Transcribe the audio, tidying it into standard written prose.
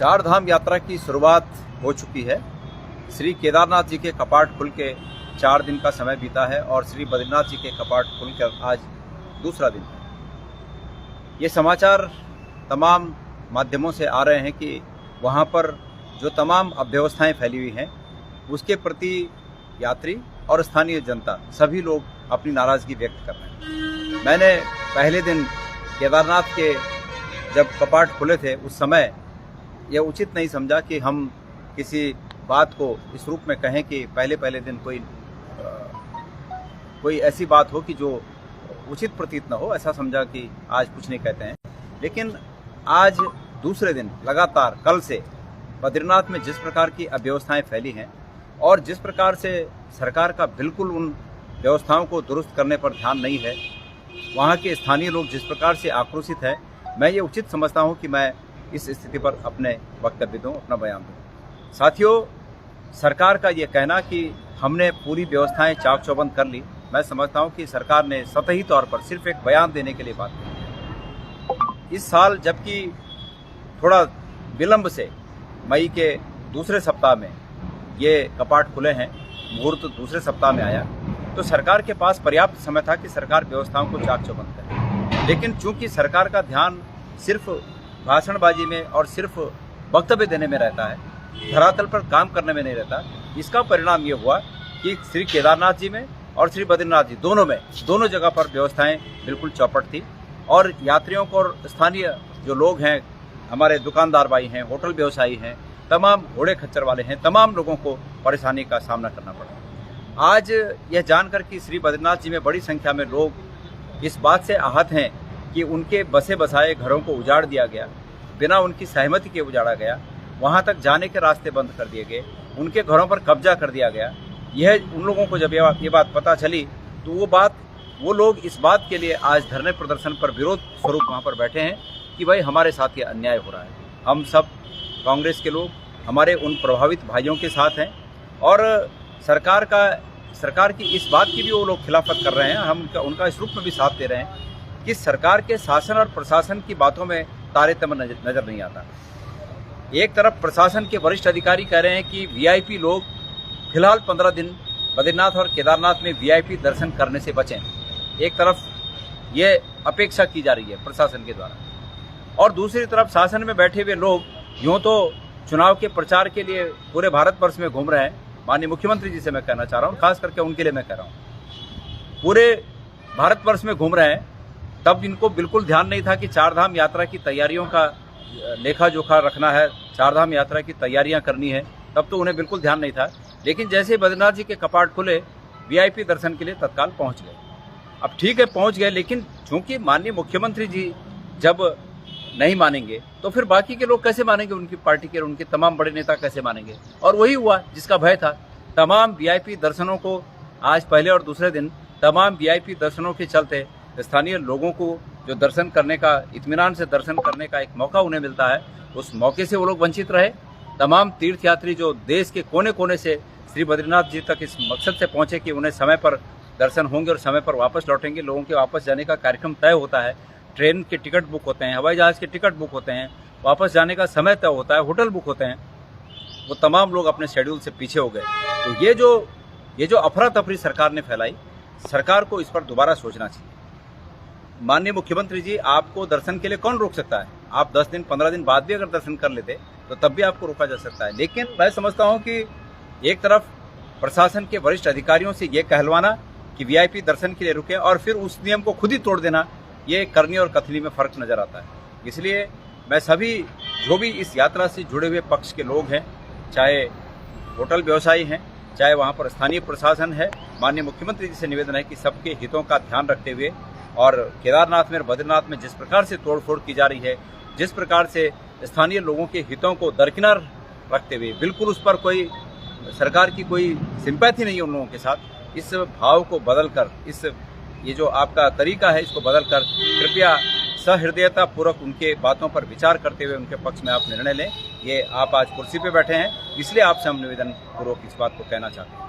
चार धाम यात्रा की शुरुआत हो चुकी है। श्री केदारनाथ जी के कपाट खुल के 4 दिन का समय बीता है और श्री बद्रीनाथ जी के कपाट खुल कर आज दूसरा दिन है। ये समाचार तमाम माध्यमों से आ रहे हैं कि वहाँ पर जो तमाम अव्यवस्थाएं फैली हुई हैं उसके प्रति यात्री और स्थानीय जनता सभी लोग अपनी नाराज़गी व्यक्त कर रहे हैं। मैंने पहले दिन केदारनाथ के जब कपाट खुले थे उस समय यह उचित नहीं समझा कि हम किसी बात को इस रूप में कहें कि पहले दिन कोई ऐसी बात हो कि जो उचित प्रतीत न हो। ऐसा समझा कि आज कुछ नहीं कहते हैं। लेकिन आज दूसरे दिन लगातार कल से बद्रीनाथ में जिस प्रकार की अव्यवस्थाएं फैली हैं और जिस प्रकार से सरकार का बिल्कुल उन व्यवस्थाओं को दुरुस्त करने पर ध्यान नहीं है, वहाँ के स्थानीय लोग जिस प्रकार से आक्रोशित हैं, मैं ये उचित समझता हूँ कि मैं इस स्थिति पर अपने वक्तव्य दूँ, अपना बयान दूँ। साथियों, सरकार का ये कहना कि हमने पूरी व्यवस्थाएं चाक चौबंद कर ली, मैं समझता हूँ कि सरकार ने सतही तौर पर सिर्फ एक बयान देने के लिए बात की। इस साल जबकि थोड़ा विलंब से मई के दूसरे सप्ताह में ये कपाट खुले हैं, मुहूर्त दूसरे सप्ताह में आया, तो सरकार के पास पर्याप्त समय था कि सरकार व्यवस्थाओं को चाक चौबंद करे। लेकिन चूंकि सरकार का ध्यान सिर्फ भाषणबाजी में और सिर्फ वक्तव्य देने में रहता है, धरातल पर काम करने में नहीं रहता, इसका परिणाम ये हुआ कि श्री केदारनाथ जी में और श्री बद्रीनाथ जी दोनों जगह पर व्यवस्थाएं बिल्कुल चौपट थी और यात्रियों को और स्थानीय जो लोग हैं, हमारे दुकानदार भाई हैं, होटल व्यवसायी हैं, तमाम घोड़े खच्चर वाले हैं, तमाम लोगों को परेशानी का सामना करना पड़ा। आज यह जानकर कि श्री बद्रीनाथ जी में बड़ी संख्या में लोग इस बात से आहत हैं कि उनके बसे बसाए घरों को उजाड़ दिया गया, बिना उनकी सहमति के उजाड़ा गया, वहां तक जाने के रास्ते बंद कर दिए गए, उनके घरों पर कब्जा कर दिया गया। यह उन लोगों को जब ये बात पता चली तो वो लोग इस बात के लिए आज धरने प्रदर्शन पर विरोध स्वरूप वहाँ पर बैठे हैं कि भाई हमारे साथ ये अन्याय हो रहा है। हम सब कांग्रेस के लोग हमारे उन प्रभावित भाइयों के साथ हैं और सरकार की इस बात की भी वो लोग खिलाफत कर रहे हैं। हम उनका इस रूप में भी साथ दे रहे हैं कि सरकार के शासन और प्रशासन की बातों में तारतम्य नजर नहीं आता। एक तरफ प्रशासन के वरिष्ठ अधिकारी कह रहे हैं कि वीआईपी लोग फिलहाल 15 दिन बद्रीनाथ और केदारनाथ में वीआईपी दर्शन करने से बचें। एक तरफ ये अपेक्षा की जा रही है प्रशासन के द्वारा और दूसरी तरफ शासन में बैठे हुए लोग यूँ तो चुनाव के प्रचार के लिए पूरे भारतवर्ष में घूम रहे हैं। माननीय मुख्यमंत्री जी से मैं कहना चाह रहा हूँ, खास करके उनके लिए मैं कह रहा हूँ, पूरे भारतवर्ष में घूम रहे हैं, तब इनको बिल्कुल ध्यान नहीं था कि चारधाम यात्रा की तैयारियों का लेखा जोखा रखना है, चारधाम यात्रा की तैयारियां करनी है, तब तो उन्हें बिल्कुल ध्यान नहीं था। लेकिन जैसे बद्रीनाथ जी के कपाट खुले, वीआईपी दर्शन के लिए तत्काल पहुंच गए। अब ठीक है पहुंच गए, लेकिन चूंकि माननीय मुख्यमंत्री जी जब नहीं मानेंगे तो फिर बाकी के लोग कैसे मानेंगे, उनकी पार्टी के उनके तमाम बड़े नेता कैसे मानेंगे। और वही हुआ जिसका भय था। तमाम वीआईपी दर्शनों को आज पहले और दूसरे दिन तमाम वीआईपी दर्शनों के चलते स्थानीय लोगों को जो दर्शन करने का, इत्मीनान से दर्शन करने का एक मौका उन्हें मिलता है, उस मौके से वो लोग वंचित रहे। तमाम तीर्थयात्री जो देश के कोने कोने से श्री बद्रीनाथ जी तक इस मकसद से पहुंचे कि उन्हें समय पर दर्शन होंगे और समय पर वापस लौटेंगे, लोगों के वापस जाने का कार्यक्रम तय होता है, ट्रेन के टिकट बुक होते हैं, हवाई जहाज़ के टिकट बुक होते हैं, वापस जाने का समय तय होता है, होटल बुक होते हैं, वो तमाम लोग अपने शेड्यूल से पीछे हो गए। तो ये जो अफरा तफरी सरकार ने फैलाई, सरकार को इस पर दोबारा सोचना चाहिए। माननीय मुख्यमंत्री जी, आपको दर्शन के लिए कौन रोक सकता है? आप 10 दिन 15 दिन बाद भी अगर दर्शन कर लेते तो तब भी आपको रोका जा सकता है। लेकिन मैं समझता हूं कि एक तरफ प्रशासन के वरिष्ठ अधिकारियों से ये कहलवाना कि वीआईपी दर्शन के लिए रुके और फिर उस नियम को खुद ही तोड़ देना, ये करनी और कथनी में फर्क नजर आता है। इसलिए मैं सभी जो भी इस यात्रा से जुड़े हुए पक्ष के लोग हैं, चाहे होटल व्यवसायी हैं, चाहे वहाँ पर स्थानीय प्रशासन है, माननीय मुख्यमंत्री जी से निवेदन है कि सबके हितों का ध्यान रखते हुए और केदारनाथ में और बद्रीनाथ में जिस प्रकार से तोड़फोड़ की जा रही है, जिस प्रकार से स्थानीय लोगों के हितों को दरकिनार रखते हुए, बिल्कुल उस पर कोई सरकार की कोई सिंपैथी नहीं है उन लोगों के साथ, इस भाव को बदलकर, ये जो आपका तरीका है इसको बदलकर कृपया सहृदयता पूर्वक उनके बातों पर विचार करते हुए उनके पक्ष में आप निर्णय लें। ये आप आज कुर्सी पे बैठे हैं, इसलिए आपसे हम निवेदन पूर्वक इस बात को कहना चाहते हैं।